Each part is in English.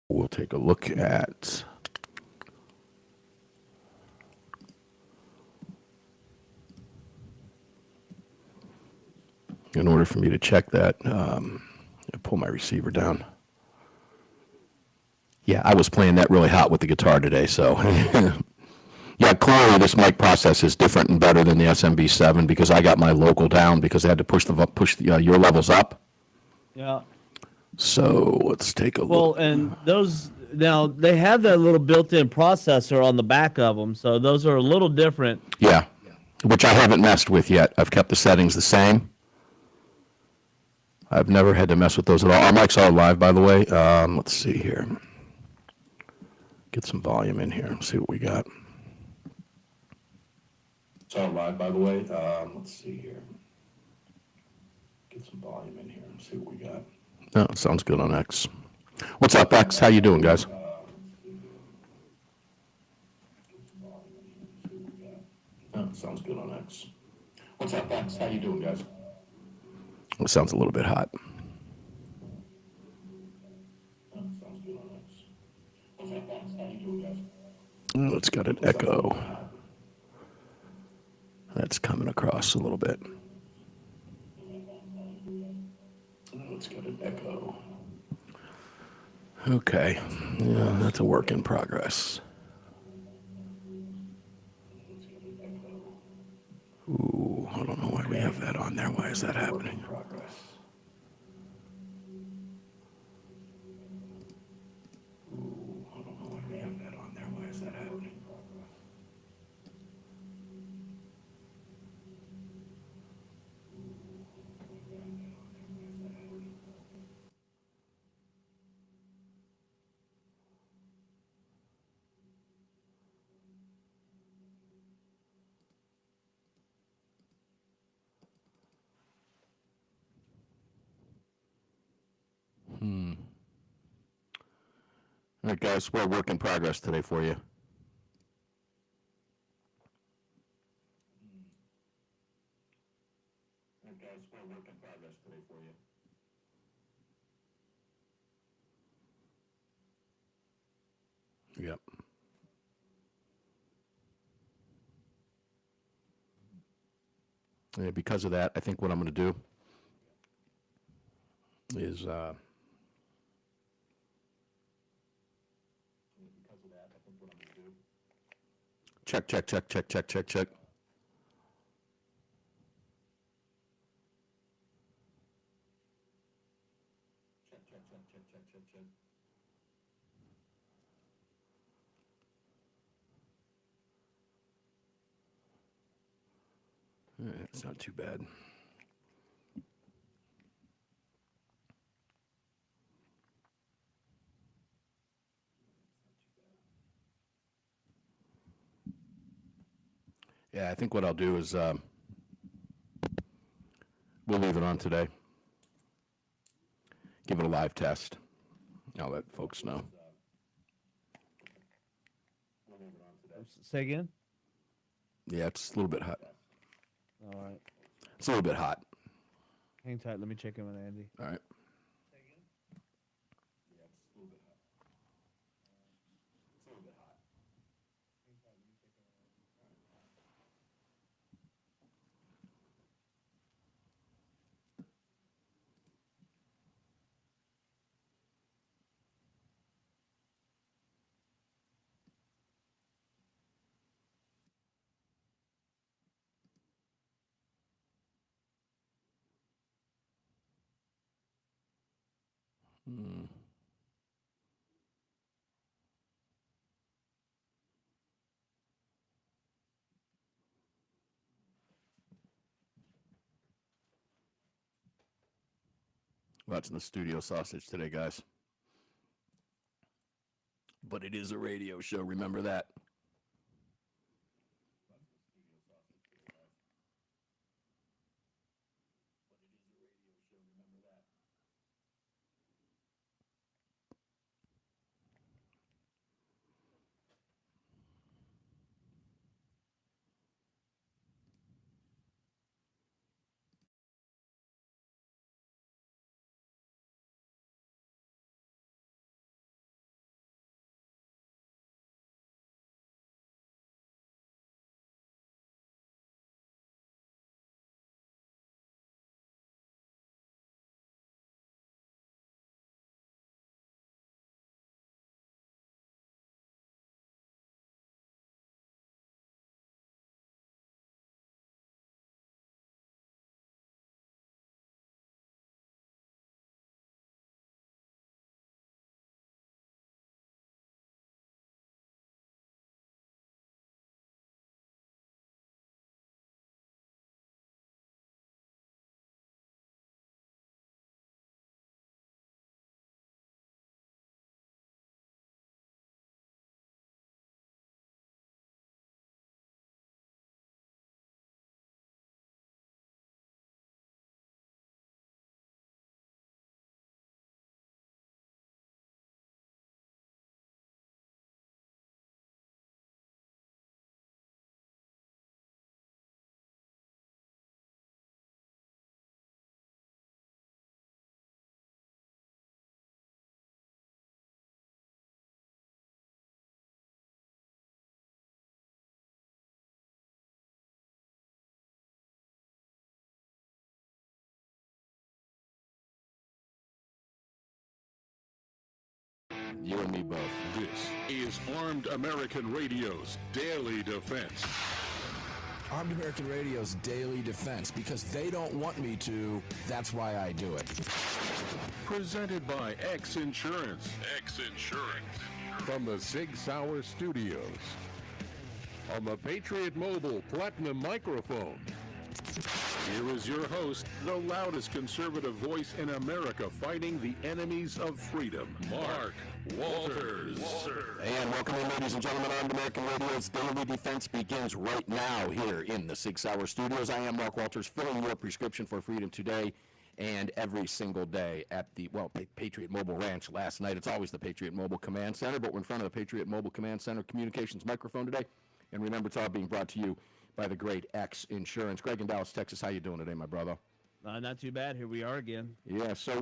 we'll take a look at in order for me to check that, pull my receiver down. Yeah, I was playing that really hot with the guitar today, so. Yeah, clearly this mic process is different and better than the SMB7 because I got my local down because I had to push your levels up. Yeah. So let's take a Well, look. and those now they have that little built-in processor on the back of them, so those are a little different. Yeah, which I haven't messed with yet. I've kept the settings the same. I've never had to mess with those at all. Our mics are live, by the way. Let's see here. Get some volume in here. See what we got. It's all live, by the way. Let's see here. Get some volume in here and see what we got. Oh, sounds good on X. What's up, X? How you doing, guys? Oh, sounds good on X. What's up, X? How you doing, guys? It sounds a little bit hot. Oh, sounds good on X. What's up, X? How you doing, guys? Oh, it's got an echo. That's coming across a little bit. Oh, it's got an echo. Okay. Yeah, that's a work in progress. Ooh, I don't know why we have that on there. Why is that happening? Ooh, I don't know why we have that on there. Why is that happening? All right, guys, we're a work in progress today for you. All right, guys, we're a work in progress today for you. Yep. Yeah, because of that, I think what I'm going to do is check, check, check, check, check, check, check. It's not too bad. Yeah, I think what I'll do is we'll leave it on today. Give it a live test. I'll let folks know. Say again? Yeah, it's a little bit hot. All right. It's a little bit hot. Hang tight. Let me check in with Andy. All right. Watching the studio sausage today, guys. But it is a radio show, remember that. You and me both. This is Armed American Radio's Daily Defense. Armed American Radio's Daily Defense, because they don't want me to, that's why I do it. Presented by X Insurance. X Insurance. From the Sig Sauer Studios. On the Patriot Mobile Platinum Microphone. Here is your host, the loudest conservative voice in America fighting the enemies of freedom, Mark Walters. And welcome in, ladies and gentlemen. Armed American Radio's Daily Defense begins right now here in the 6 Hour Studios. I am Mark Walters, filling your prescription for freedom today and every single day at the, Patriot Mobile Ranch last night. It's always the Patriot Mobile Command Center, but we're in front of the Patriot Mobile Command Center communications microphone today. And remember, it's all being brought to you by the great X Insurance. Greg in Dallas, Texas, how you doing today, my brother? Not too bad. Here we are again. Yeah, so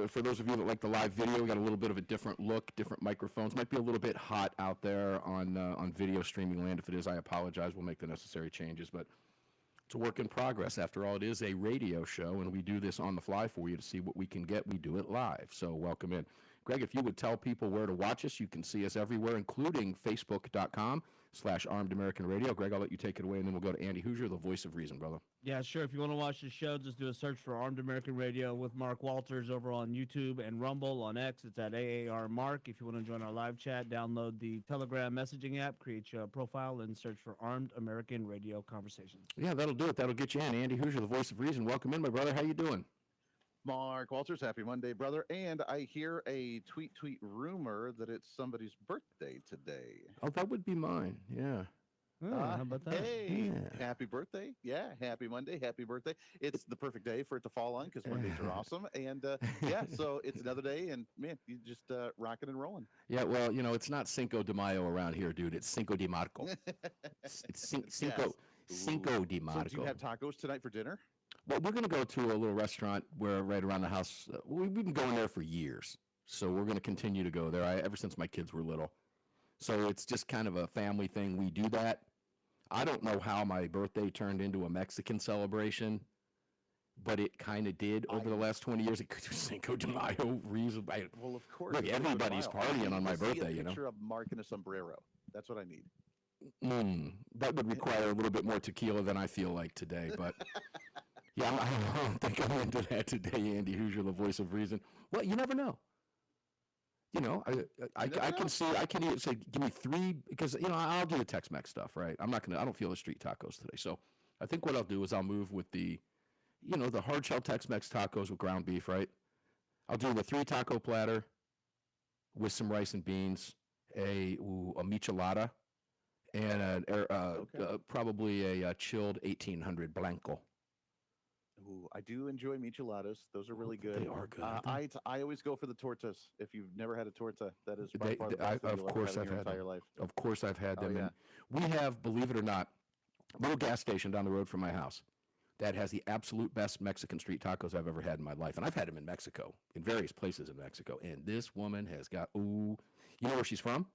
for those of you that like the live video, we got a little bit of a different look, different microphones. Might be a little bit hot out there on video streaming land. If it is, I apologize. We'll make the necessary changes, but it's a work in progress. After all, it is a radio show, and we do this on the fly for you to see what we can get. We do it live, so welcome in. Greg, if you would tell people where to watch us, you can see us everywhere, including Facebook.com/Armed American Radio. Greg, I'll let you take it away, and then we'll go to Andy Hoosier, the voice of reason, brother. Yeah, sure. If you want to watch the show, just do a search for Armed American Radio with Mark Walters over on YouTube and Rumble. On X, it's at AAR Mark. If you want to join our live chat, download the Telegram messaging app, create your profile, and search for Armed American Radio Conversations. Yeah, that'll do it. That'll get you in. Andy Hoosier, the voice of reason. Welcome in, my brother. How you doing? Mark Walters, happy Monday, brother. And I hear a tweet rumor that it's somebody's birthday today. Oh, that would be mine. Yeah. How about that? Hey, happy birthday. Yeah, happy Monday, happy birthday. It's the perfect day for it to fall on because Mondays are awesome. And so it's another day, and man, you just rocking and rolling. Yeah, well, it's not Cinco de Mayo around here, dude. It's Cinco de Marco. It's Cinco de Marco. So do you have tacos tonight for dinner? Well, we're going to go to a little restaurant where right around the house. We've been going there for years, so we're going to continue to go there. Ever since my kids were little, so it's just kind of a family thing. We do that. I don't know how my birthday turned into a Mexican celebration, but it kind of did over the last 20 years. It could be Cinco de Mayo reason. Well, of course. Look, everybody's partying on my birthday. A picture of Mark in a sombrero. That's what I need. That would require a little bit more tequila than I feel like today, but. Yeah, I don't think I'm into that today, Andy Hoosier, the voice of reason. Well, you never know. I can either say, give me three, because, I'll do the Tex-Mex stuff, right? I don't feel the street tacos today. So I think what I'll do is I'll move with the hard shell Tex-Mex tacos with ground beef, right? I'll do the 3 taco platter with some rice and beans, a michelada, and probably a chilled 1800 Blanco. Ooh, I do enjoy micheladas. Those are really good. They are good. I always go for the tortas. If you've never had a torta, that is by far the best thing you'll ever have in your entire life. Of course, I've had them. Yeah. And we have, believe it or not, a little gas station down the road from my house that has the absolute best Mexican street tacos I've ever had in my life. And I've had them in Mexico, in various places in Mexico. And this woman has got, you know where she's from?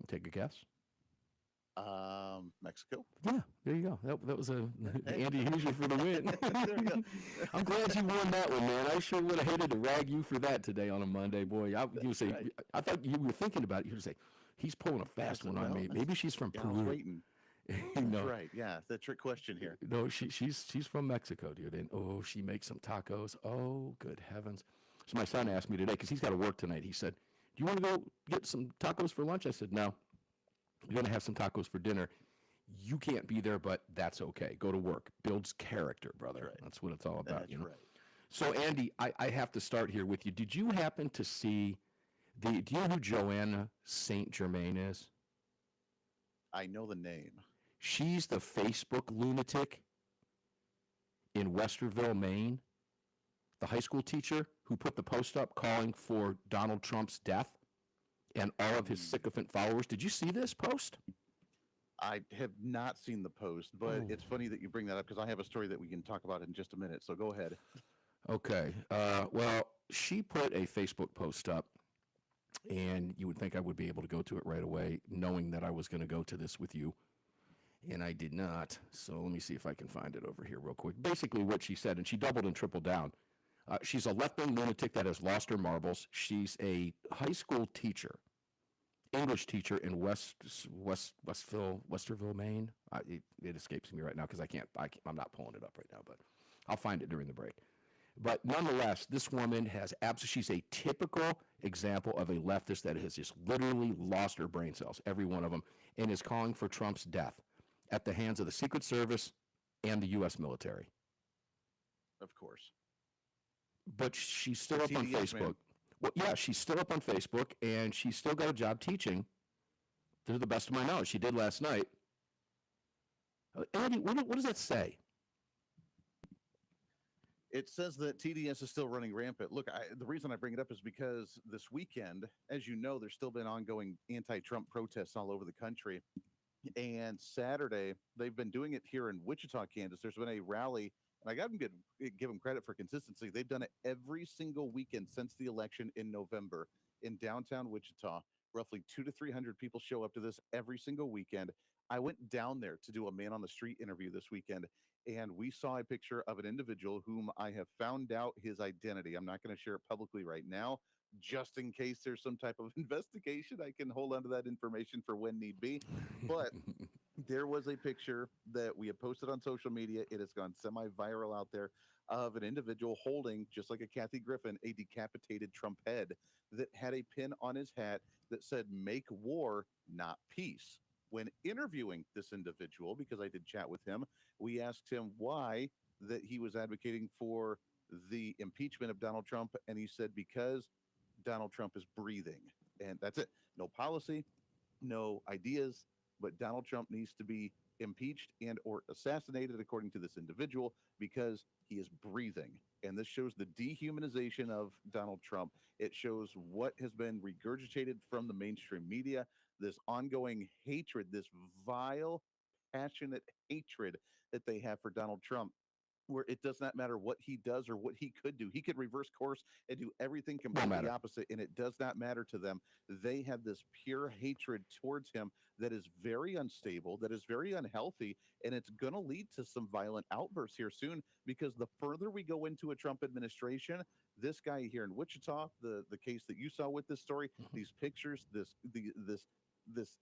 Take a guess. Mexico. Yeah, there you go. That was Andy Hoosier for the win. There you go. I'm glad you won that one, man. I sure would have hated to rag you for that today on a Monday, boy. I thought you were thinking about it. You would say, he's pulling a fast one on me. Maybe she's from Peru. I was waiting. That's right. Yeah, the trick question here. No, she's from Mexico, dude. And she makes some tacos. Oh, good heavens. So my son asked me today, because he's got to work tonight. He said, do you want to go get some tacos for lunch? I said, no. We're going to have some tacos for dinner. You can't be there, but that's okay. Go to work. Builds character, brother. That's what it's all about. That's right. So, Andy, I have to start here with you. Did you happen to see do you know who Joanna St. Germain is? I know the name. She's the Facebook lunatic in Westerville, Maine, the high school teacher who put the post up calling for Donald Trump's death and all of his sycophant followers. Did you see this post? I have not seen the post, but it's funny that you bring that up because I have a story that we can talk about in just a minute. So go ahead. Okay. Well, she put a Facebook post up, and you would think I would be able to go to it right away, knowing that I was going to go to this with you, and I did not. So let me see if I can find it over here real quick. Basically what she said, and she doubled and tripled down She's a left-wing lunatic that has lost her marbles. She's a high school teacher, English teacher in Westerville, Maine. It escapes me right now because I'm not pulling it up right now, but I'll find it during the break. But nonetheless, this woman she's a typical example of a leftist that has just literally lost her brain cells, every one of them, and is calling for Trump's death at the hands of the Secret Service and the U.S. military. Of course. But she's still up on TDS, Facebook. man. Well, yeah, she's still up on Facebook, and she's still got a job teaching, to the best of my knowledge. She did last night. Andy, what does that say? It says that TDS is still running rampant. Look, the reason I bring it up is because this weekend, as you know, there's still been ongoing anti-Trump protests all over the country. And Saturday, they've been doing it here in Wichita, Kansas. There's been a rally, and I got to give them credit for consistency. They've done it every single weekend since the election in November in downtown Wichita. Roughly 200 to 300 people show up to this every single weekend. I went down there to do a man on the street interview this weekend, and we saw a picture of an individual whom I have found out his identity. I'm not going to share it publicly right now, just in case there's some type of investigation. I can hold on to that information for when need be. But there was a picture that we have posted on social media. It has gone semi-viral out there of an individual holding, just like a Kathy Griffin, a decapitated Trump head that had a pin on his hat that said, "Make war, not peace." When interviewing this individual, because I did chat with him, we asked him why that he was advocating for the impeachment of Donald Trump, and he said because Donald Trump is breathing. And that's it. No policy, no ideas, but Donald Trump needs to be impeached and or assassinated, according to this individual, because he is breathing. And this shows the dehumanization of Donald Trump. It shows what has been regurgitated from the mainstream media, this ongoing hatred, this vile, passionate hatred that they have for Donald Trump, where it does not matter what he does or what he could do. He could reverse course and do everything completely opposite, and it does not matter to them. They have this pure hatred towards him that is very unstable, that is very unhealthy, and it's going to lead to some violent outbursts here soon, because the further we go into a Trump administration, this guy here in Wichita, the case that you saw with this story, these pictures, this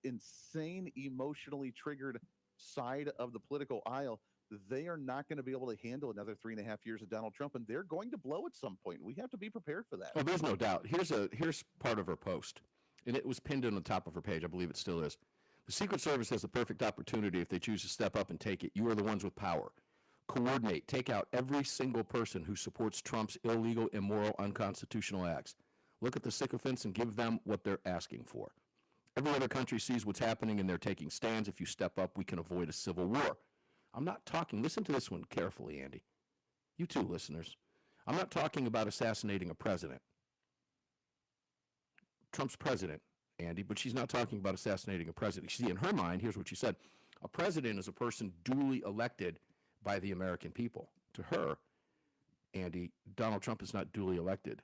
insane, emotionally triggered side of the political aisle, they are not going to be able to handle another 3.5 years of Donald Trump, and they're going to blow at some point. We have to be prepared for that. Oh, there's no doubt. Here's part of her post, and it was pinned on the top of her page. I believe it still is. The Secret Service has the perfect opportunity if they choose to step up and take it. You are the ones with power. Coordinate. Take out every single person who supports Trump's illegal, immoral, unconstitutional acts. Look at the sycophants and give them what they're asking for. Every other country sees what's happening, and they're taking stands. If you step up, we can avoid a civil war. I'm not talking, listen to this one carefully, Andy. You too, listeners. I'm not talking about assassinating a president. Trump's president, Andy, but she's not talking about assassinating a president. See, in her mind, here's what she said. A president is a person duly elected by the American people. To her, Andy, Donald Trump is not duly elected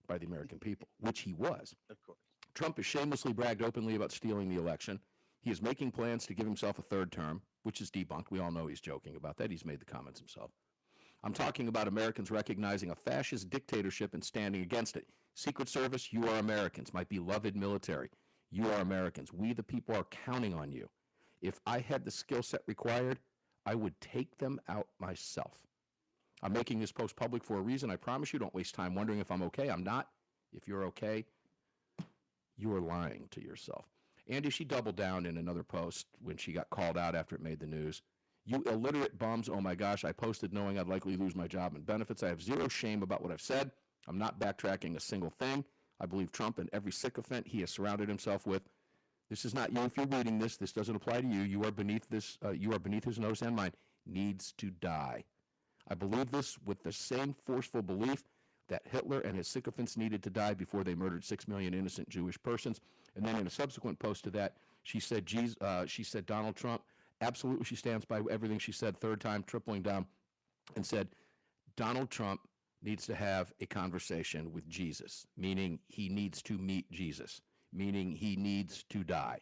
by the American people, which he was. Of course. Trump has shamelessly bragged openly about stealing the election. He is making plans to give himself a third term, which is debunked. We all know he's joking about that. He's made the comments himself. I'm talking about Americans recognizing a fascist dictatorship and standing against it. Secret Service, you are Americans. My beloved military, you are Americans. We, the people, are counting on you. If I had the skill set required, I would take them out myself. I'm making this post public for a reason. I promise you, don't waste time wondering if I'm okay. I'm not. If you're okay, you are lying to yourself. Andy, she doubled down in another post when she got called out after it made the news. You illiterate bums, oh my gosh, I posted knowing I'd likely lose my job and benefits. I have zero shame about what I've said. I'm not backtracking a single thing. I believe Trump and every sycophant he has surrounded himself with. This is not you. If you're reading this, this doesn't apply to you. You are beneath this. You are beneath his nose and mine. Needs to die. I believe this with the same forceful belief that Hitler and his sycophants needed to die before they murdered 6 million innocent Jewish persons. And then in a subsequent post to that, she said, Donald Trump, absolutely she stands by everything she said, third time, tripling down, and said, Donald Trump needs to have a conversation with Jesus, meaning he needs to meet Jesus, meaning he needs to die.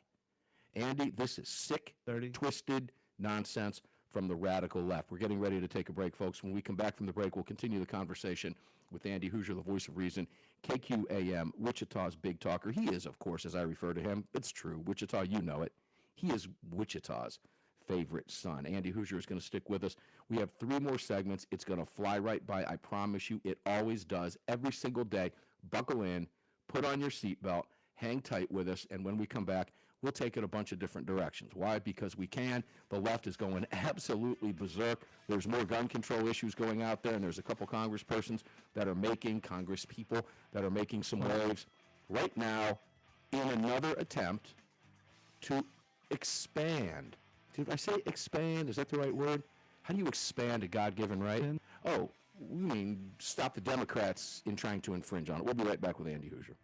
Andy, this is sick, 30. Twisted nonsense from the radical left. We're getting ready to take a break, folks. When we come back from the break, we'll continue the conversation with Andy Hoosier, the voice of reason, KQAM, Wichita's big talker. He is, of course, as I refer to him, it's true. Wichita, you know it. He is Wichita's favorite son. Andy Hoosier is going to stick with us. We have 3 more segments. It's going to fly right by. I promise you, it always does. Every single day, buckle in, put on your seatbelt, hang tight with us, and when we come back, we'll take it a bunch of different directions. Why? Because we can. The left is going absolutely berserk. There's more gun control issues going out there, and there's a couple congresspersons that are making, congresspeople that are making some waves right now in another attempt to expand. Did I say expand? Is that the right word? How do you expand a God-given right? Oh, we mean stop the Democrats in trying to infringe on it. We'll be right back with Andy Hoosier.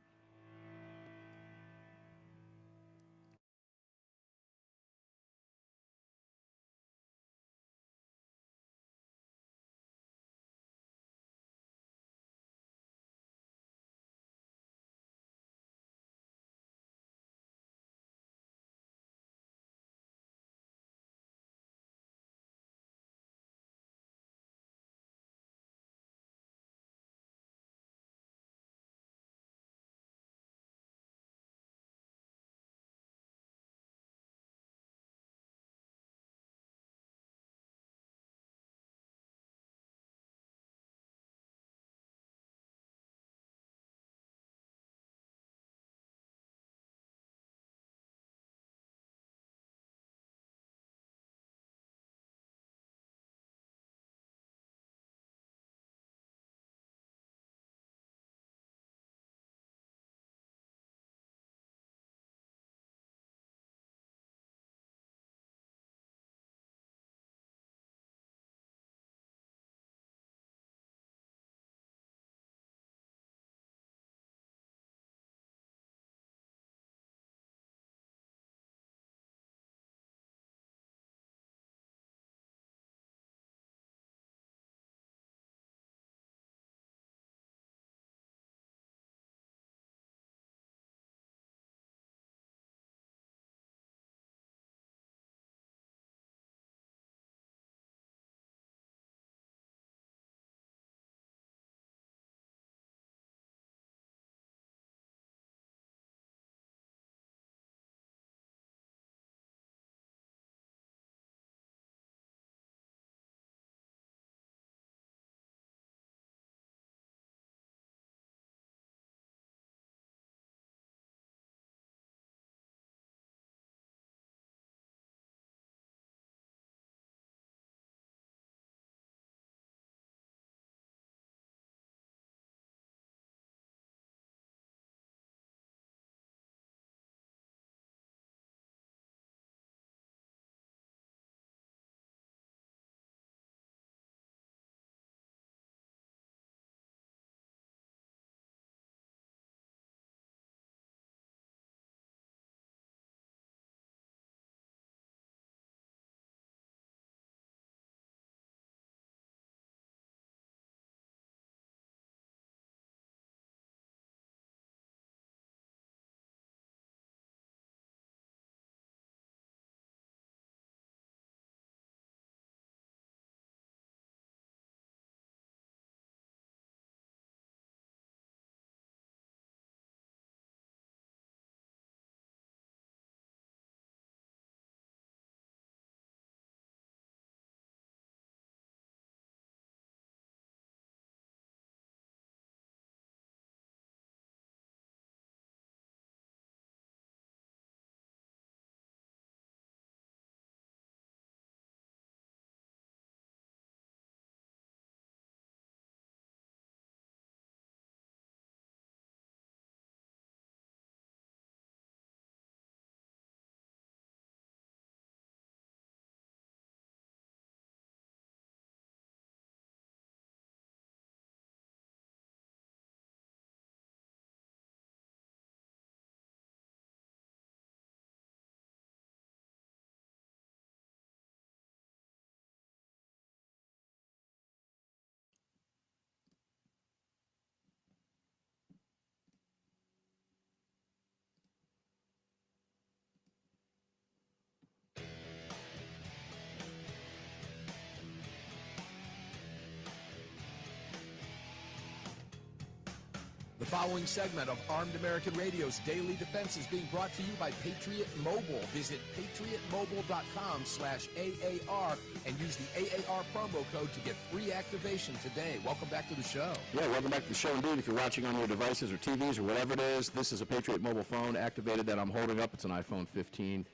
following segment of Armed American Radio's Daily Defense is being brought to you by Patriot Mobile. Visit patriotmobile.com/AAR and use the AAR promo code to get free activation today. Welcome back to the show. Yeah, welcome back to the show indeed. If you're watching on your devices or TVs or whatever it is, this is a Patriot Mobile phone activated that I'm holding up. It's an iPhone 15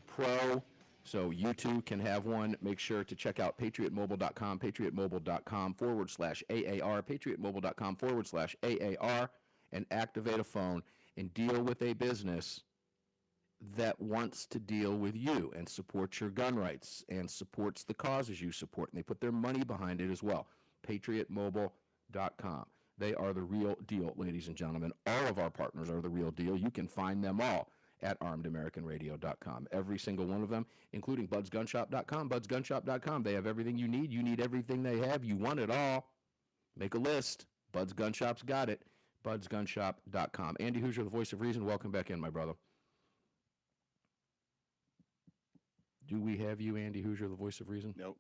Pro. So you too can have one. Make sure to check out patriotmobile.com, patriotmobile.com/AAR, patriotmobile.com/AAR, and activate a phone and deal with a business that wants to deal with you and supports your gun rights and supports the causes you support. And they put their money behind it as well. patriotmobile.com. They are the real deal, ladies and gentlemen. All of our partners are the real deal. You can find them all at armedamericanradio.com. Every single one of them, including budsgunshop.com. Budsgunshop.com. They have everything you need. You need everything they have. You want it all. Make a list. Bud's Gun Shop's got it. budsgunshop.com. Andy Hoosier, the voice of reason. Welcome back in, my brother. Do we have you, Andy Hoosier, the voice of reason? Nope.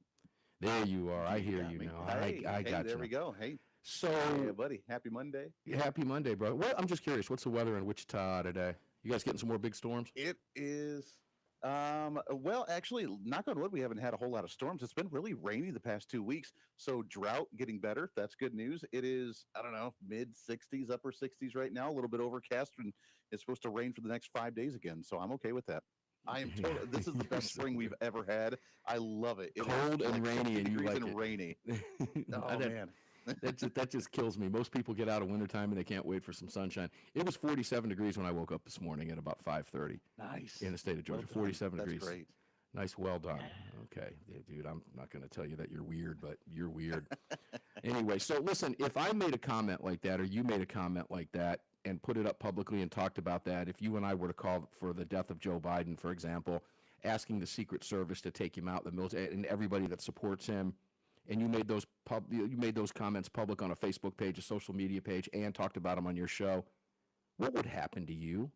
There you are. I hear you me. now. Hey, I got you. There we go. Hey. So, Hey, buddy. Happy Monday. Happy Monday, brother. Well, I'm just curious. What's the weather in Wichita today? You guys getting some more big storms? It is, well, actually, knock on wood, we haven't had a whole lot of storms. It's been really rainy the past 2 weeks. So drought getting better. That's good news. It is, I don't know, mid 60s, upper 60s right now, a little bit overcast, and it's supposed to rain for the next 5 days again. So I'm okay with that. I am totally, this is the best spring we've ever had. I love it. Cold and rainy, and you like it. Rainy. Oh, man. That just kills me. Most people get out of wintertime and they can't wait for some sunshine. It was 47 degrees when I woke up this morning at about 5:30. Nice. In the state of Georgia. Well 47 That's degrees. Great. Nice, well done. Okay. Yeah, dude, I'm not going to tell you that you're weird, but you're weird. Anyway, so listen, if I made a comment like that or you made a comment like that and put it up publicly and talked about that, if you and I were to call for the death of Joe Biden, for example, asking the Secret Service to take him out, the military, and everybody that supports him, and you made those comments public on a Facebook page, a social media page, and talked about them on your show, what would happen to you?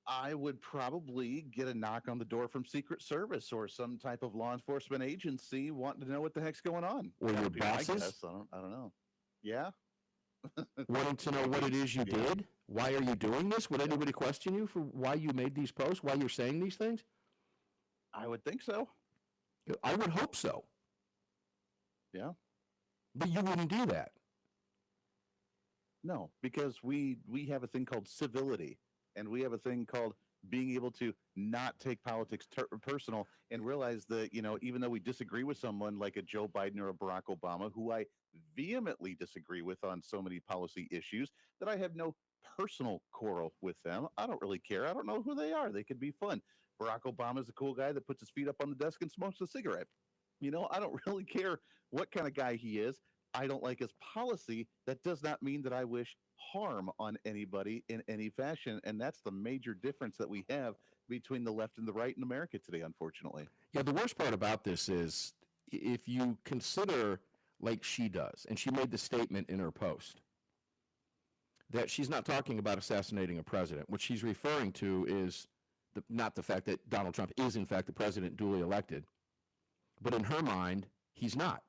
I would probably get a knock on the door from Secret Service or some type of law enforcement agency wanting to know what the heck's going on. Or That your would be my bosses? guess. I don't know. Yeah. Wanting to know what it is you Yeah. did? Why are you doing this? Would anybody question you for why you made these posts, why you're saying these things? I would think so. I would hope so. Yeah. But you wouldn't do that. No, because we have a thing called civility, and we have a thing called being able to not take politics personal and realize that, even though we disagree with someone like a Joe Biden or a Barack Obama, who I vehemently disagree with on so many policy issues, that I have no personal quarrel with them. I don't really care. I don't know who they are. They could be fun. Barack Obama is a cool guy that puts his feet up on the desk and smokes a cigarette. I don't really care what kind of guy he is. I don't like his policy. That does not mean that I wish harm on anybody in any fashion. And that's the major difference that we have between the left and the right in America today, unfortunately. Yeah, the worst part about this is if you consider, like she does, and she made the statement in her post, that she's not talking about assassinating a president. What she's referring to is not the fact that Donald Trump is, in fact, the president duly elected, but in her mind, he's not.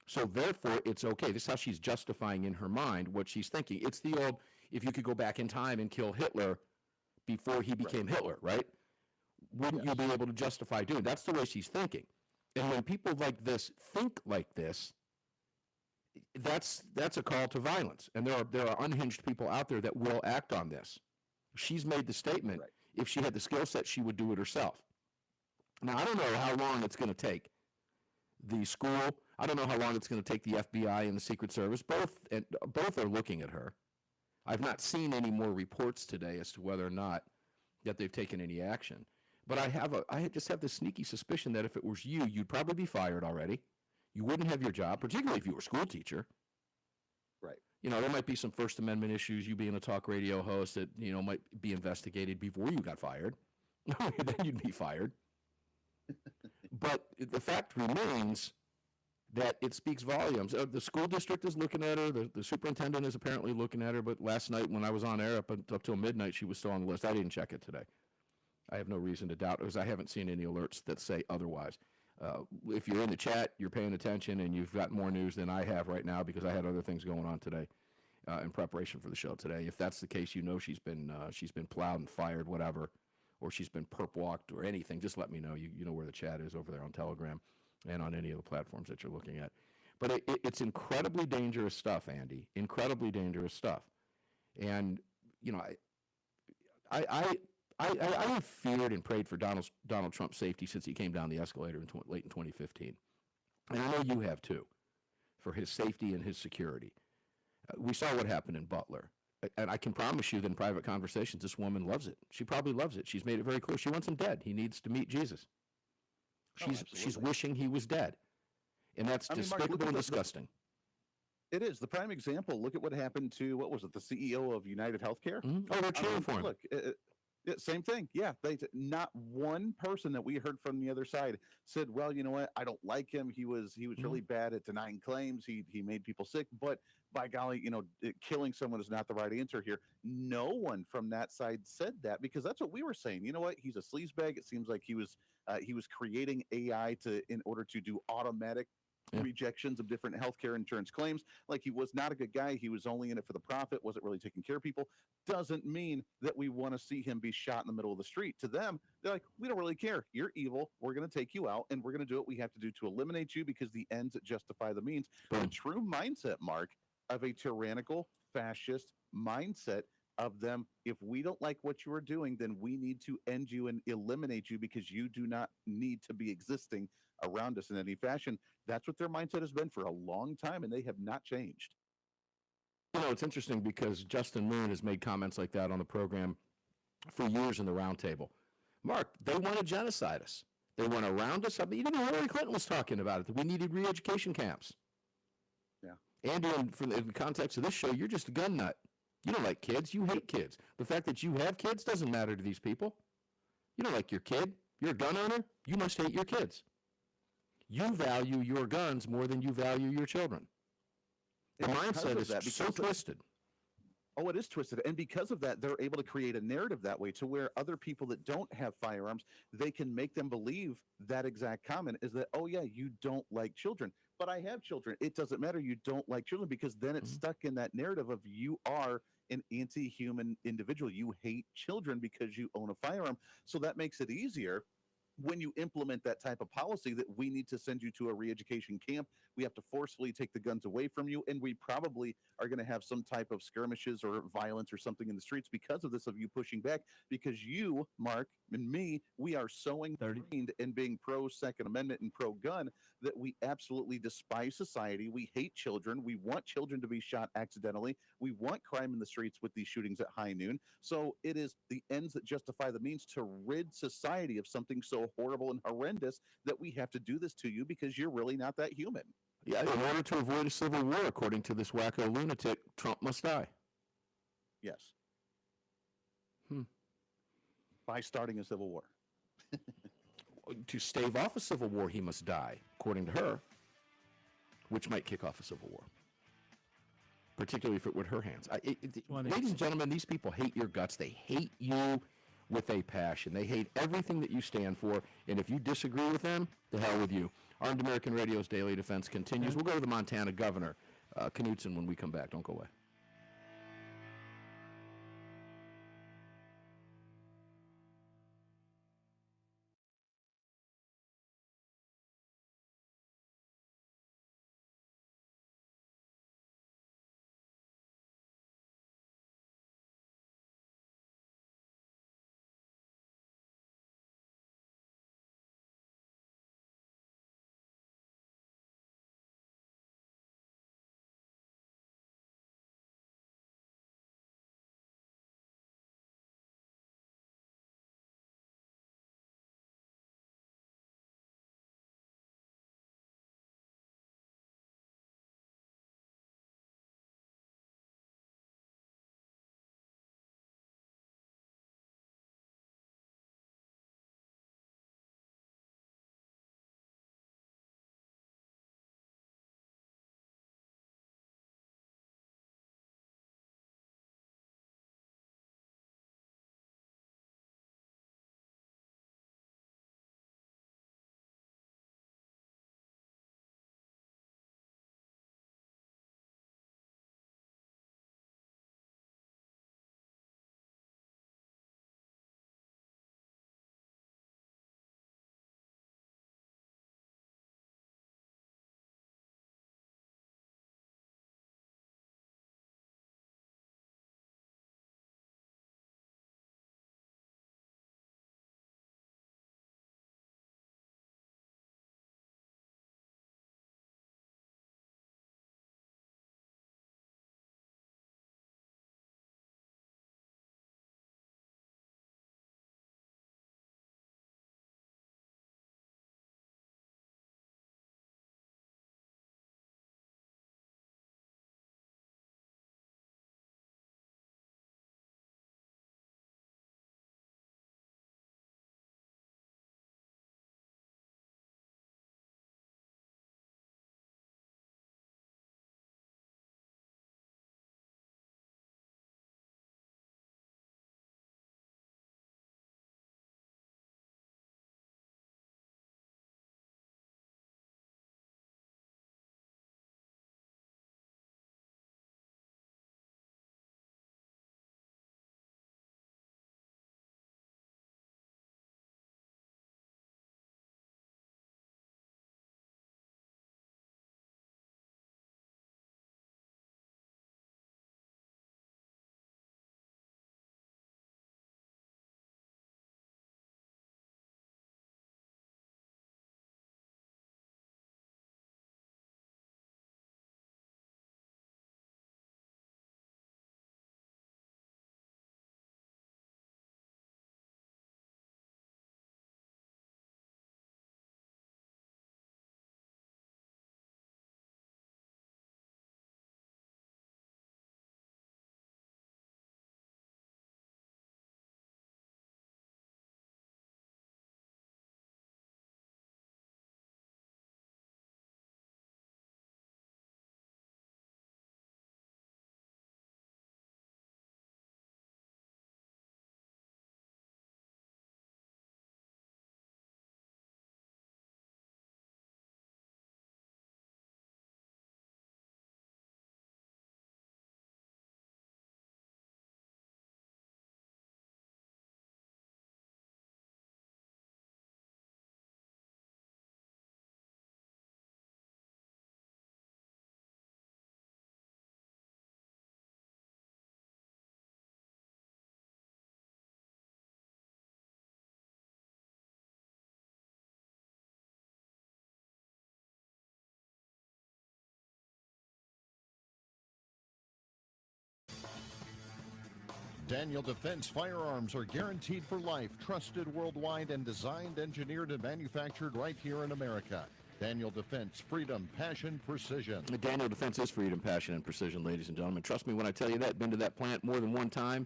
So therefore, it's okay. This is how she's justifying in her mind what she's thinking. It's the old, if you could go back in time and kill Hitler before he became Hitler, right? Wouldn't you be able to justify doing? That's the way she's thinking. And when people like this think like this, that's a call to violence. And there are unhinged people out there that will act on this. She's made the statement. Right. If she had the skill set, she would do it herself. Now, I don't know how long it's going to take the school. I don't know how long it's going to take the FBI and the Secret Service. Both are looking at her. I've not seen any more reports today as to whether or not that they've taken any action. But I just have this sneaky suspicion that if it was you, you'd probably be fired already. You wouldn't have your job, particularly if you were a school teacher. Right. There might be some First Amendment issues, you being a talk radio host, that, might be investigated before you got fired. Then you'd be fired. But the fact remains that it speaks volumes. The school district is looking at her. The superintendent is apparently looking at her. But last night when I was on air up until midnight, she was still on the list. I didn't check it today. I have no reason to doubt it because I haven't seen any alerts that say otherwise. If you're in the chat, you're paying attention, and you've got more news than I have right now because I had other things going on today. in preparation for the show today. If that's the case, she's been plowed and fired, whatever, or she's been perp walked or anything. Just let me know. You know where the chat is over there on Telegram and on any of the platforms that you're looking at. But it's incredibly dangerous stuff, Andy. Incredibly dangerous stuff. And I have feared and prayed for Donald Trump's safety since he came down the escalator late in 2015. And I know you have too, for his safety and his security. We saw what happened in Butler. And I can promise you that in private conversations, this woman loves it. She probably loves it. She's made it very clear. She wants him dead. He needs to meet Jesus. She's wishing he was dead. And that's despicable and disgusting. It is. The prime example, look at what happened to, what was it, the CEO of United Healthcare? Mm-hmm. Oh, they're cheering for him. Look, same thing. Yeah, not one person that we heard from the other side said, well, you know what, I don't like him. He was really bad at denying claims. He made people sick. But by golly, killing someone is not the right answer here. No one from that side said that, because that's what we were saying. You know what? He's a sleazebag. It seems like he was creating AI in order to do automatic rejections of different healthcare insurance claims. Like, he was not a good guy. He was only in it for the profit, wasn't really taking care of people. Doesn't mean that we want to see him be shot in the middle of the street. To them, they're like, we don't really care. You're evil. We're going to take you out, and we're going to do what we have to do to eliminate you, because the ends justify the means. The true mindset, Mark, of a tyrannical fascist mindset of them, if we don't like what you are doing, then we need to end you and eliminate you, because you do not need to be existing around us in any fashion. That's what their mindset has been for a long time, and they have not changed. It's interesting because Justin Moon has made comments like that on the program for years in the roundtable. Mark, they want to genocide us. They want to round us up. Even Hillary Clinton was talking about it, that we needed re-education camps. Yeah. Andy, in the context of this show, you're just a gun nut. You don't like kids. You hate kids. The fact that you have kids doesn't matter to these people. You don't like your kid. You're a gun owner. You must hate your kids. You value your guns more than you value your children. The mindset is so twisted. Oh, it is twisted. And because of that, they're able to create a narrative that way, to where other people that don't have firearms, they can make them believe that exact comment is that, oh, yeah, you don't like children. But I have children. It doesn't matter. You don't like children, because then it's stuck in that narrative of you are an anti-human individual. You hate children because you own a firearm. So that makes it easier when you implement that type of policy, that we need to send you to a re-education camp. We have to forcefully take the guns away from you, and we probably are going to have some type of skirmishes or violence or something in the streets because of this, of you pushing back, because you, Mark, and me, we are so ingrained in being pro-Second Amendment and pro-gun that we absolutely despise society. We hate children. We want children to be shot accidentally. We want crime in the streets with these shootings at high noon. So it is the ends that justify the means, to rid society of something so horrible and horrendous that we have to do this to you because you're really not that human. Yeah, in order to avoid a civil war, according to this wacko lunatic, Trump must die. Yes. By starting a civil war. To stave off a civil war, he must die, according to her, which might kick off a civil war, particularly if it were her hands. Ladies and gentlemen, these people hate your guts. They hate you with a passion. They hate everything that you stand for, and if you disagree with them, the hell with you. Armed American Radio's Daily Defense continues. We'll go to the Montana governor, Knutson, when we come back. Don't go away. Daniel Defense firearms are guaranteed for life, trusted worldwide, and designed, engineered, and manufactured right here in America. Daniel Defense, freedom, passion, precision. Daniel Defense is freedom, passion, and precision, ladies and gentlemen. Trust me when I tell you that. Been to that plant more than one time.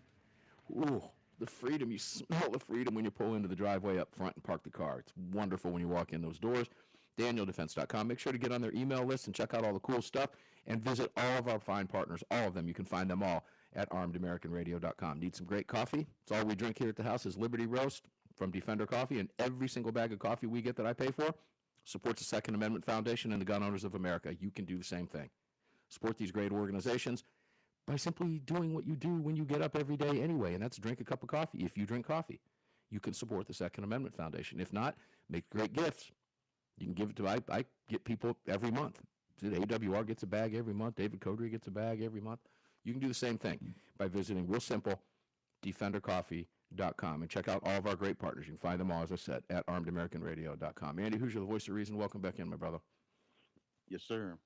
Ooh, the freedom. You smell the freedom when you pull into the driveway up front and park the car. It's wonderful when you walk in those doors. DanielDefense.com. Make sure to get on their email list and check out all the cool stuff and visit all of our fine partners, all of them. You can find them all at ArmedAmericanRadio.com. Need some great coffee? It's all we drink here at the house is Liberty Roast from Defender Coffee, and every single bag of coffee we get that I pay for supports the Second Amendment Foundation and the Gun Owners of America. You can do the same thing. Support these great organizations by simply doing what you do when you get up every day anyway, and that's drink a cup of coffee. If you drink coffee, you can support the Second Amendment Foundation. If not, make great gifts. You can give it to, I get people every month. AWR gets a bag every month. David Codery gets a bag every month. You can do the same thing by visiting, real simple, DefenderCoffee.com, and check out all of our great partners. You can find them all, as I said, at ArmedAmericanRadio.com. Andy Hoosier, the voice of reason, welcome back in, my brother. Yes, sir.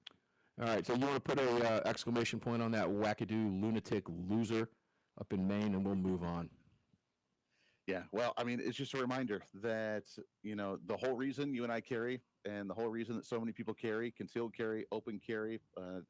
All right, so you want to put a exclamation point on that wackadoo lunatic loser up in Maine, and we'll move on. Yeah, well, I mean, it's just a reminder that, you know, the whole reason you and I carry, and the whole reason that so many people carry, concealed carry, open carry,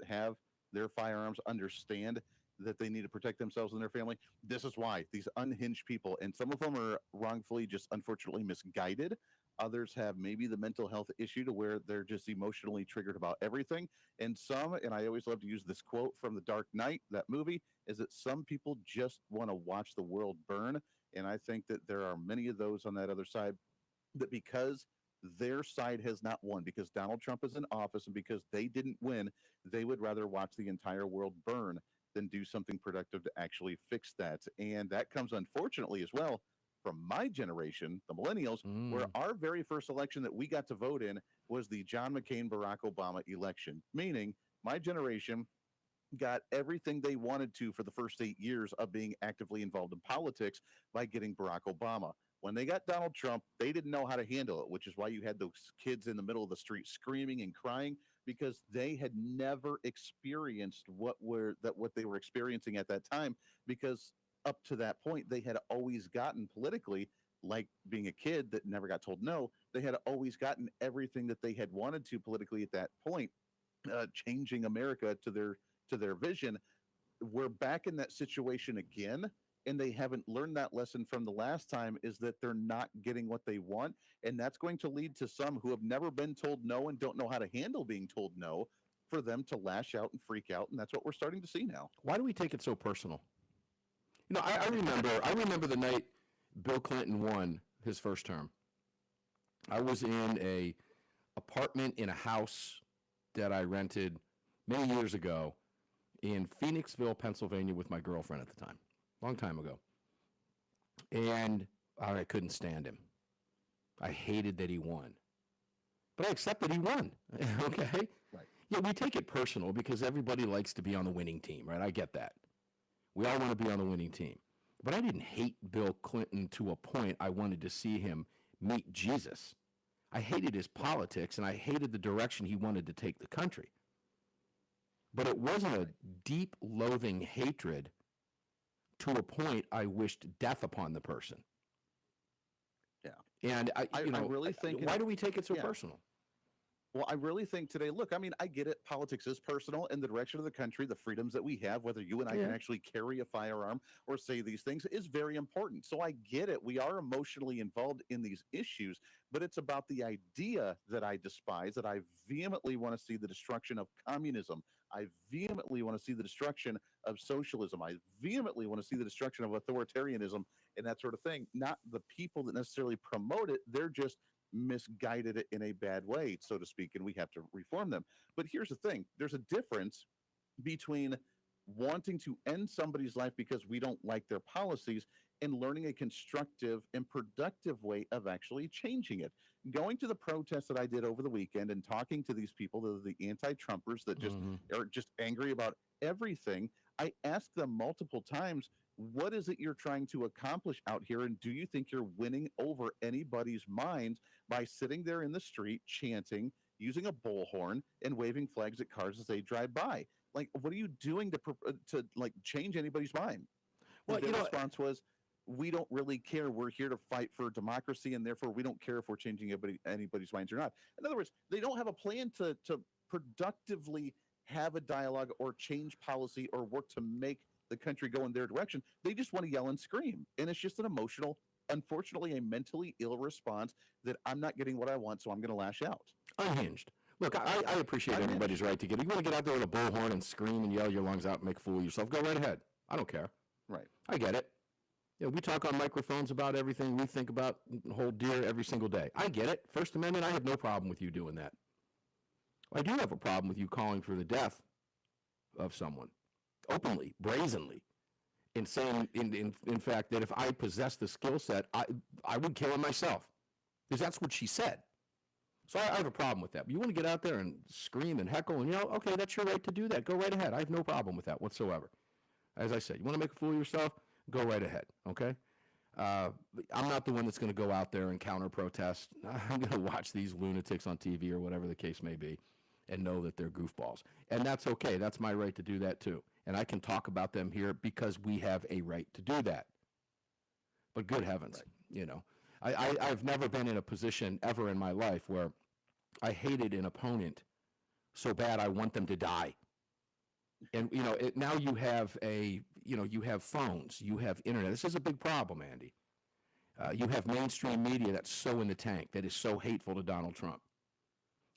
have their firearms, understand that they need to protect themselves and their family. This is why these unhinged people, and some of them are wrongfully, just unfortunately misguided. Others have maybe the mental health issue to where they're just emotionally triggered about everything. And some, and I always love to use this quote from The Dark Knight, that movie, is that some people just want to watch the world burn. And I think that there are many of those on that other side that, because their side has not won, because Donald Trump is in office and because they didn't win, they would rather watch the entire world burn than do something productive to actually fix that. And that comes, unfortunately, as well from my generation, the millennials, where our very first election that we got to vote in was the John McCain, Barack Obama election, meaning my generation got everything they wanted to for the first 8 years of being actively involved in politics by getting Barack Obama. When they got Donald Trump, they didn't know how to handle it, which is why you had those kids in the middle of the street screaming and crying, because they had never experienced what they were experiencing at that time, because up to that point, they had always gotten politically, like being a kid that never got told no, they had always gotten everything that they had wanted to politically at that point, changing America to their vision. We're back in that situation again, and they haven't learned that lesson from the last time, is that they're not getting what they want. And that's going to lead to some who have never been told no and don't know how to handle being told no, for them to lash out and freak out. And that's what we're starting to see now. Why do we take it so personal? You know, I remember the night Bill Clinton won his first term. I was in a apartment in a house that I rented many years ago in Phoenixville, Pennsylvania, with my girlfriend at the time, long time ago. And I couldn't stand him. I hated that he won. But I accepted he won, okay? Right. Yeah, we take it personal because everybody likes to be on the winning team, right? I get that. We all want to be on the winning team. But I didn't hate Bill Clinton to a point I wanted to see him meet Jesus. I hated his politics, and I hated the direction he wanted to take the country. But it wasn't a deep, loathing hatred to a point I wished death upon the person. Yeah. And I really think, why do we take it so personal? Well, I really think today, look, I mean, I get it. Politics is personal, and the direction of the country, the freedoms that we have, whether you and I can actually carry a firearm or say these things, is very important. So I get it. We are emotionally involved in these issues, but it's about the idea that I despise, that I vehemently want to see the destruction of communism. I vehemently want to see the destruction of socialism. I vehemently want to see the destruction of authoritarianism and that sort of thing. Not the people that necessarily promote it. They're just misguided it in a bad way, so to speak, and we have to reform them. But here's the thing. There's a difference between wanting to end somebody's life because we don't like their policies and learning a constructive and productive way of actually changing it. Going to the protests that I did over the weekend and talking to these people, the anti-Trumpers that just are just angry about everything, I asked them multiple times, what is it you're trying to accomplish out here? And do you think you're winning over anybody's minds by sitting there in the street chanting, using a bullhorn, and waving flags at cars as they drive by? Like, what are you doing to like change anybody's mind? Well, Their response was, we don't really care. We're here to fight for democracy, and therefore we don't care if we're changing anybody's minds or not. In other words, they don't have a plan to productively have a dialogue or change policy or work to make the country go in their direction. They just want to yell and scream. And it's just an emotional, unfortunately, a mentally ill response that I'm not getting what I want, so I'm going to lash out. Unhinged. Look, I appreciate everybody's right to get it. You want to get out there with a bullhorn and scream and yell your lungs out and make a fool of yourself, go right ahead. I don't care. Right. I get it. You know, we talk on microphones about everything. We think about hold dear every single day. I get it. First Amendment, I have no problem with you doing that. I do have a problem with you calling for the death of someone openly, brazenly, and saying, in fact, that if I possessed the skill set, I would kill him myself. Because that's what she said. So I have a problem with that. But you want to get out there and scream and heckle and yell, okay, that's your right to do that. Go right ahead. I have no problem with that whatsoever. As I said, you want to make a fool of yourself? Go right ahead, okay? I'm not the one that's going to go out there and counter-protest. I'm going to watch these lunatics on TV or whatever the case may be and know that they're goofballs. And that's okay. That's my right to do that too. And I can talk about them here because we have a right to do that. But good heavens, you know. I've never been in a position ever in my life where I hated an opponent so bad I want them to die. And, you know, now you have you have phones, you have internet. This is a big problem, Andy. You have mainstream media that's so in the tank, that is so hateful to Donald Trump.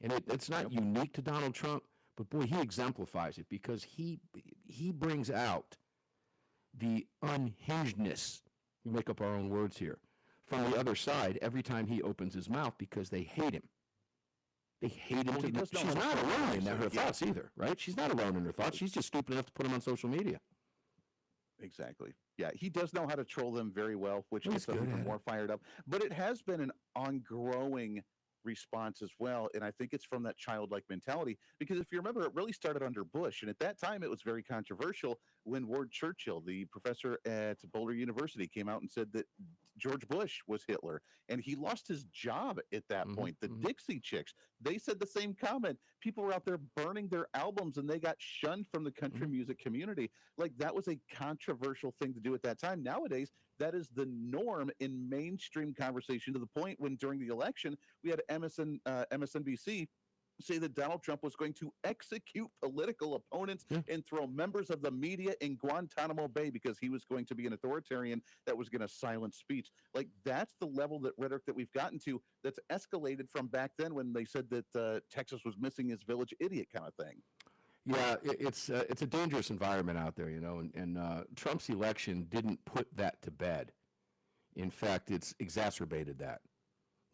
And it's not unique to Donald Trump, but boy, he exemplifies it because he brings out the unhingedness, we make up our own words here, from the other side every time he opens his mouth because they hate him. They hate him. She's not alone in her thoughts either, right? She's not alone in her thoughts. She's just stupid enough to put them on social media. Exactly. Yeah, he does know how to troll them very well, which gets them even more fired up. But it has been an ongoing response as well, and I think it's from that childlike mentality. Because if you remember, it really started under Bush, and at that time, it was very controversial when Ward Churchill, the professor at Boulder University, came out and said that George Bush was Hitler, and he lost his job at that point. The Dixie Chicks, they said the same comment. People were out there burning their albums, and they got shunned from the country music community. Like, that was a controversial thing to do at that time. Nowadays, that is the norm in mainstream conversation, to the point when during the election, we had MSNBC say that Donald Trump was going to execute political opponents and throw members of the media in Guantanamo Bay because he was going to be an authoritarian that was going to silence speech. Like, that's the level that rhetoric that we've gotten to, that's escalated from back then when they said that Texas was missing his village idiot kind of thing. Yeah, it's a dangerous environment out there, you know, and Trump's election didn't put that to bed. In fact, it's exacerbated that.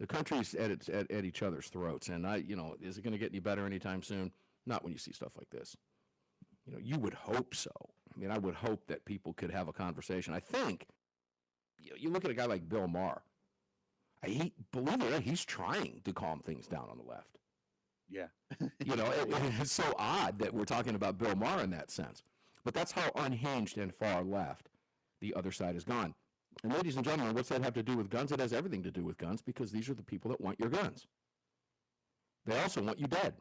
The country's at each other's throats, and is it going to get any better anytime soon? Not when you see stuff like this. You know, you would hope so. I mean, I would hope that people could have a conversation. I think you look at a guy like Bill Maher. Believe it or not, he's trying to calm things down on the left. Yeah. You know, it's so odd that we're talking about Bill Maher in that sense. But that's how unhinged and far left the other side has gone. And ladies and gentlemen, what's that have to do with guns? It has everything to do with guns, because these are the people that want your guns. They also want you dead.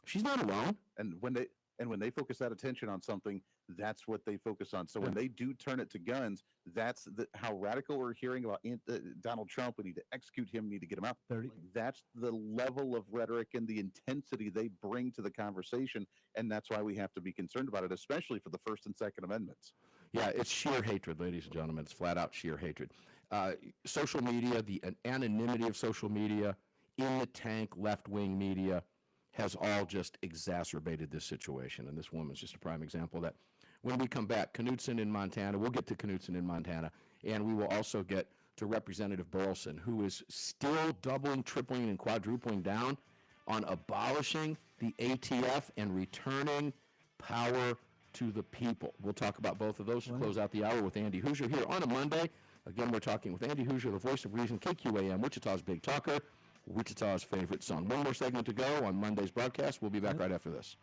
She's not alone. And when they focus that attention on something, that's what they focus on. So when they do turn it to guns, that's how radical we're hearing about Donald Trump. We need to execute him. We need to get him out. That's the level of rhetoric and the intensity they bring to the conversation, and that's why we have to be concerned about it, especially for the First and Second Amendments. Yeah, it's sheer hatred, ladies and gentlemen. It's flat out sheer hatred. Social media, the anonymity of social media, in the tank left-wing media, has all just exacerbated this situation. And this woman's just a prime example of that. When we come back, Knudsen in Montana, we'll get to Knudsen in Montana, and we will also get to Representative Burleson, who is still doubling, tripling, and quadrupling down on abolishing the ATF and returning power to the people. We'll talk about both of those to close out the hour with Andy Hoosier here on a Monday. Again, we're talking with Andy Hoosier, the voice of reason, KQAM, Wichita's Big Talker, Wichita's favorite son. One more segment to go on Monday's broadcast. We'll be back right after this.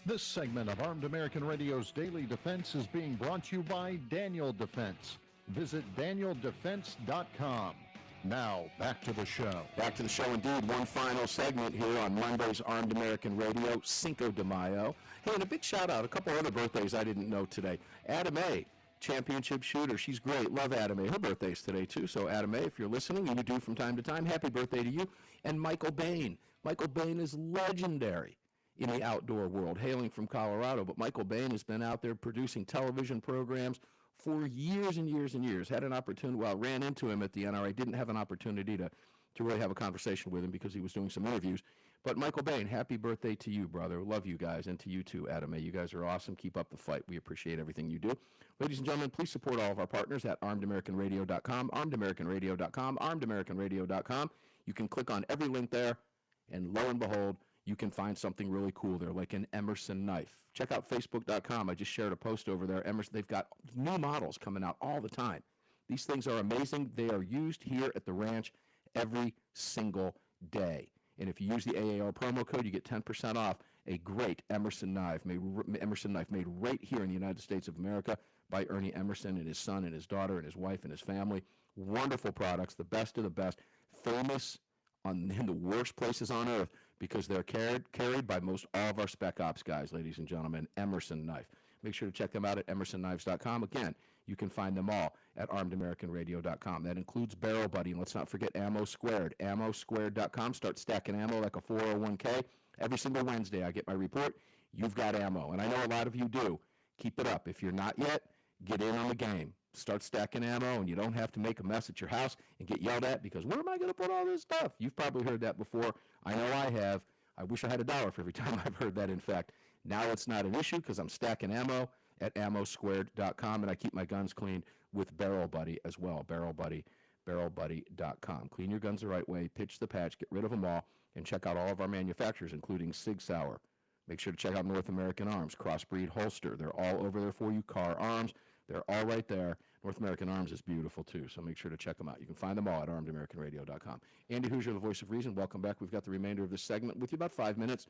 This segment of Armed American Radio's Daily Defense is being brought to you by Daniel Defense. Visit DanielDefense.com. Now, back to the show. Back to the show indeed. One final segment here on Monday's Armed American Radio, Cinco de Mayo. Hey, and a big shout out, a couple other birthdays I didn't know today. Adam A., championship shooter. She's great. Love Adam A. Her birthday's today, too. So, Adam A., if you're listening, and you do from time to time, happy birthday to you. And Michael Bain. Michael Bain is legendary in the outdoor world, hailing from Colorado. But Michael Bain has been out there producing television programs for years and years and years. Had an opportunity, well, ran into him at the NRA, didn't have an opportunity to really have a conversation with him because he was doing some interviews. But Michael Bain, happy birthday to you, brother. Love you guys, and to you too, Adam A. You guys are awesome. Keep up the fight. We appreciate everything you do. Ladies and gentlemen, please support all of our partners at armedamericanradio.com, armedamericanradio.com, armedamericanradio.com. You can click on every link there, and lo and behold, you can find something really cool there, like an Emerson knife. Check out Facebook.com. I just shared a post over there. Emerson, they've got new models coming out all the time. These things are amazing. They are used here at the ranch every single day. And if you use the AAR promo code, you get 10% off a great Emerson knife made right here in the United States of America by Ernie Emerson and his son and his daughter and his wife and his family. Wonderful products, the best of the best, famous in the worst places on earth because they're carried by most all of our Spec Ops guys, ladies and gentlemen. Emerson knife. Make sure to check them out at emersonKnives.com. Again, you can find them all at armedamericanradio.com. That includes Barrel Buddy, and let's not forget Ammo Squared. AmmoSquared.com. Start stacking ammo like a 401k. Every single Wednesday I get my report. You've got ammo, and I know a lot of you do. Keep it up. If you're not yet, get in on the game. Start stacking ammo, and you don't have to make a mess at your house and get yelled at because where am I going to put all this stuff? You've probably heard that before. I know I have. I wish I had $1 for every time I've heard that, in fact. Now it's not an issue because I'm stacking ammo at ammosquared.com, and I keep my guns cleaned with Barrel Buddy as well, barrelbuddy.com. Clean your guns the right way, pitch the patch, get rid of them all, and check out all of our manufacturers, including Sig Sauer. Make sure to check out North American Arms, Crossbreed Holster. They're all over there for you. Car Arms, they're all right there. North American Arms is beautiful, too, so make sure to check them out. You can find them all at armedamericanradio.com. Andy Hoosier, the voice of reason, welcome back. We've got the remainder of this segment with you, about 5 minutes.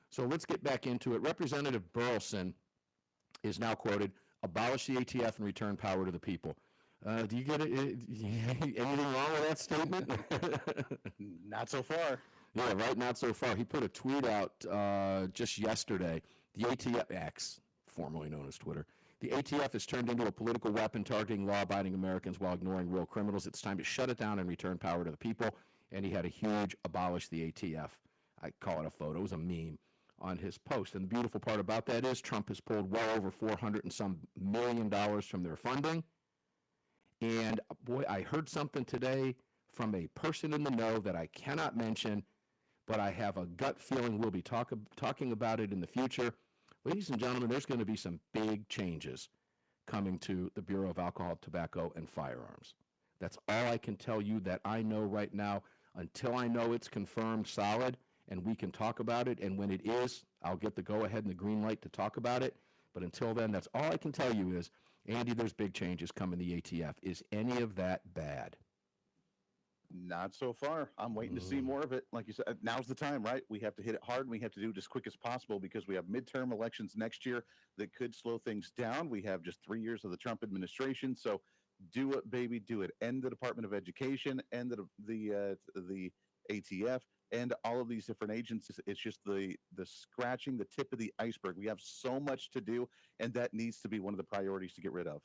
So let's get back into it. Representative Burleson is now quoted, abolish the ATF and return power to the people. Do you get it? Anything wrong with that statement? Not so far. Yeah, right, not so far. He put a tweet out just yesterday. The ATF, X, formerly known as Twitter, the ATF has turned into a political weapon targeting law-abiding Americans while ignoring real criminals. It's time to shut it down and return power to the people. And he had a huge abolish the ATF. I call it a photo. It was a meme on his post. And the beautiful part about that is Trump has pulled well over $400 and some million from their funding. And boy, I heard something today from a person in the know that I cannot mention, but I have a gut feeling we'll be talking about it in the future. Ladies and gentlemen, there's going to be some big changes coming to the Bureau of Alcohol, Tobacco, and Firearms. That's all I can tell you that I know right now. Until I know it's confirmed solid and we can talk about it, and when it is, I'll get the go-ahead and the green light to talk about it. But until then, that's all I can tell you is, Andy, there's big changes coming to the ATF. Is any of that bad? Not so far. I'm waiting to see more of it. Like you said, now's the time, right? We have to hit it hard. We have to do it as quick as possible because we have midterm elections next year that could slow things down. We have just 3 years of the Trump administration. So do it, baby, do it. End the Department of Education, end the ATF, and all of these different agencies. It's just the scratching the tip of the iceberg. We have so much to do, and that needs to be one of the priorities to get rid of.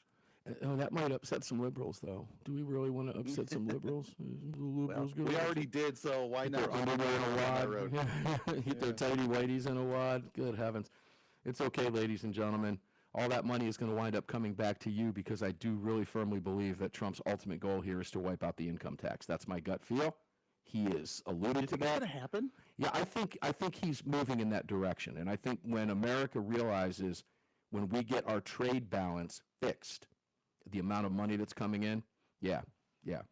Oh, that might upset some liberals, though. Do we really want to upset some liberals? Well, we already did, so why not? Their underwear in a wad. Eat their tidy whities in a wad. Good heavens. It's okay, ladies and gentlemen. All that money is going to wind up coming back to you because I do really firmly believe that Trump's ultimate goal here is to wipe out the income tax. That's my gut feel. He is alluded to that. Is that going to happen? Yeah, I think he's moving in that direction. And I think when America realizes when we get our trade balance fixed, the amount of money that's coming in, yeah,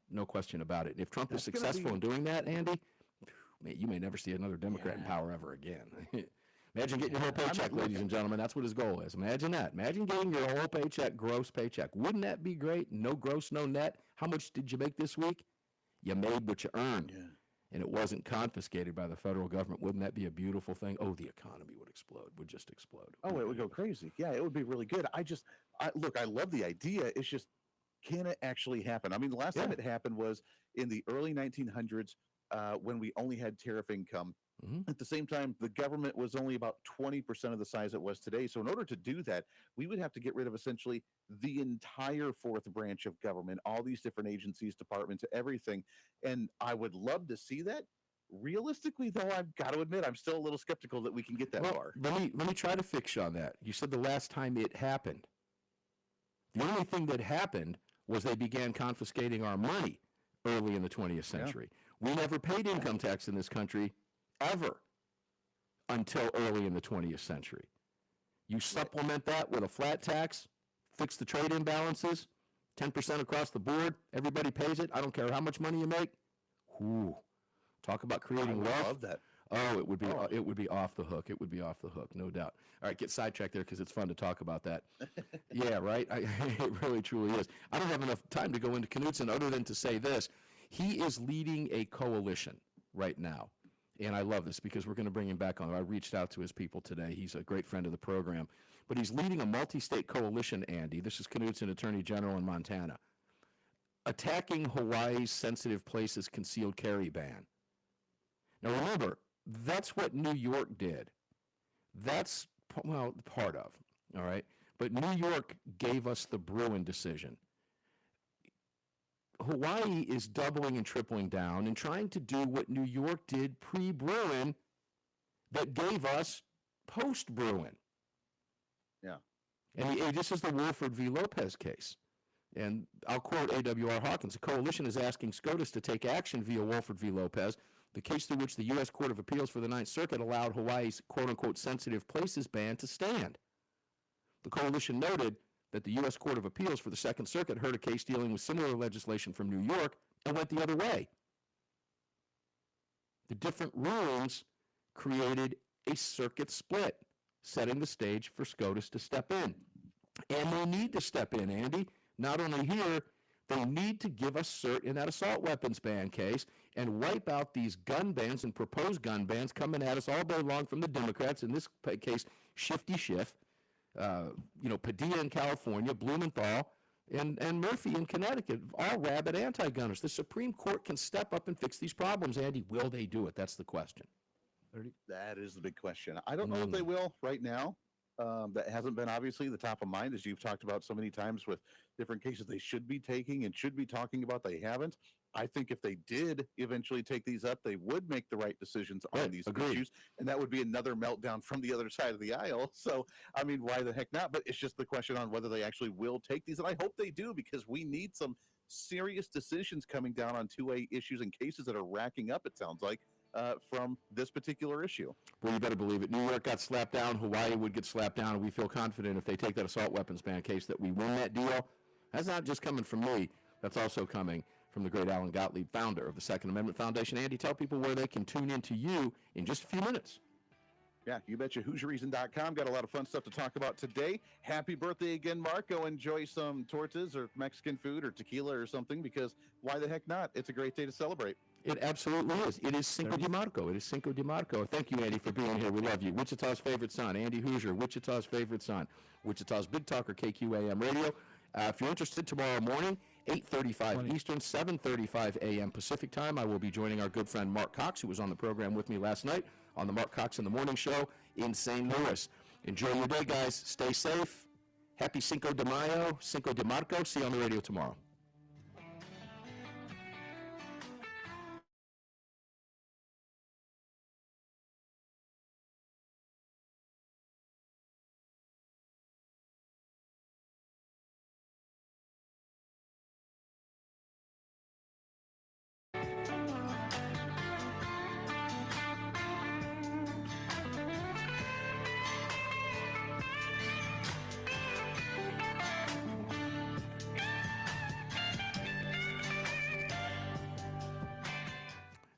no question about it. If Trump is successful in doing that, Andy, you may never see another Democrat in power ever again. Imagine getting your whole paycheck, ladies and gentlemen. That's what his goal is. Imagine that. Imagine getting your whole paycheck, gross paycheck. Wouldn't that be great? No gross, no net. How much did you make this week? You made what you earned. Yeah. and it wasn't confiscated by the federal government, wouldn't that be a beautiful thing? Oh, the economy would explode, would just explode. Oh, it would go crazy. Yeah, it would be really good. Look, I love the idea. It's just, can it actually happen? I mean, the last time it happened was in the early 1900s when we only had tariff income. At the same time, the government was only about 20% of the size it was today. So in order to do that, we would have to get rid of essentially the entire fourth branch of government, all these different agencies, departments, everything. And I would love to see that. Realistically, though, I've got to admit, I'm still a little skeptical that we can get that far. Let me try to fix you on that. You said the last time it happened. The only thing that happened was they began confiscating our money early in the 20th century. Yeah. We never paid income tax in this country ever until early in the 20th century. You supplement that with a flat tax, fix the trade imbalances, 10% across the board, everybody pays it. I don't care how much money you make. Ooh, talk about creating wealth. I love that. Oh, it would be off the hook. It would be off the hook, no doubt. All right, get sidetracked there because it's fun to talk about that. Yeah, right? It really, truly is. I don't have enough time to go into Knudsen other than to say this. He is leading a coalition right now. And I love this because we're going to bring him back on. I reached out to his people today. He's a great friend of the program. But he's leading a multi-state coalition, Andy. This is Knudsen, Attorney General in Montana, attacking Hawaii's sensitive places concealed carry ban. Now remember, that's what New York did. That's, well, part of, all right? But New York gave us the Bruin decision. Hawaii is doubling and tripling down and trying to do what New York did pre-Bruin that gave us post-Bruin. Yeah. And this is the Wolford v. Lopez case. And I'll quote A.W.R. Hawkins. The coalition is asking SCOTUS to take action via Wolford v. Lopez, the case through which the U.S. Court of Appeals for the Ninth Circuit allowed Hawaii's quote-unquote sensitive places ban to stand. The coalition noted that the U.S. Court of Appeals for the Second Circuit heard a case dealing with similar legislation from New York and went the other way. The different rulings created a circuit split, setting the stage for SCOTUS to step in. And they need to step in, Andy. Not only here, they need to give us cert in that assault weapons ban case and wipe out these gun bans and proposed gun bans coming at us all day long from the Democrats, in this case, Shifty Schiff, Padilla in California, Blumenthal, and Murphy in Connecticut, all rabid anti-gunners. The Supreme Court can step up and fix these problems, Andy. Will they do it? That's the question. That is the big question. I don't know if they will right now. That hasn't been obviously the top of mind, as you've talked about so many times with different cases they should be taking and should be talking about. They haven't. I think if they did eventually take these up, they would make the right decisions on these issues, and that would be another meltdown from the other side of the aisle. So, I mean, why the heck not? But it's just the question on whether they actually will take these, and I hope they do, because we need some serious decisions coming down on 2A issues and cases that are racking up, it sounds like, from this particular issue. Well, you better believe it. New York got slapped down. Hawaii would get slapped down, and we feel confident if they take that assault weapons ban case that we win that deal. That's not just coming from me. That's also coming from the great Alan Gottlieb, founder of the Second Amendment Foundation. Andy, tell people where they can tune in to you in just a few minutes. Yeah, you betcha. HoosierReason.com. Got a lot of fun stuff to talk about today. Happy birthday again, Mark. Go enjoy some tortas or Mexican food or tequila or something, because why the heck not? It's a great day to celebrate. It absolutely is. It is Cinco de Marco. It is Cinco de Marco. Thank you, Andy, for being here. We love you. Wichita's favorite son, Andy Hoosier, Wichita's favorite son. Wichita's Big Talker, KQAM Radio. If you're interested, tomorrow morning, 8:35 Eastern, 7:35 a.m. Pacific time, I will be joining our good friend Mark Cox, who was on the program with me last night on the Mark Cox in the Morning Show in St. Louis. Enjoy your day, guys. Stay safe. Happy Cinco de Mayo, Cinco de Marco. See you on the radio tomorrow.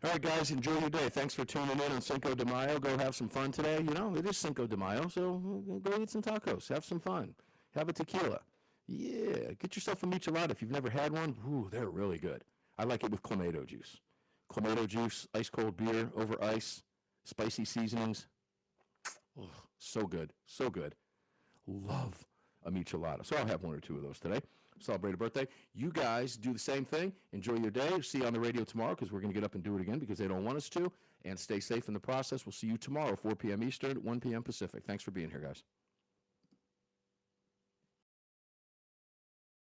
All right, guys, enjoy your day. Thanks for tuning in on Cinco de Mayo. Go have some fun today. You know, it is Cinco de Mayo, so go eat some tacos. Have some fun. Have a tequila. Yeah, get yourself a michelada if you've never had one. Ooh, they're really good. I like it with clamato juice. Clamato juice, ice cold beer over ice, spicy seasonings. Oh, so good, so good. Love a michelada. So I'll have one or two of those today. Celebrate a birthday. You guys do the same thing. Enjoy your day. See you on the radio tomorrow because we're going to get up and do it again because they don't want us to. And stay safe in the process. We'll see you tomorrow, 4 p.m. Eastern, 1 p.m. Pacific. Thanks for being here, guys.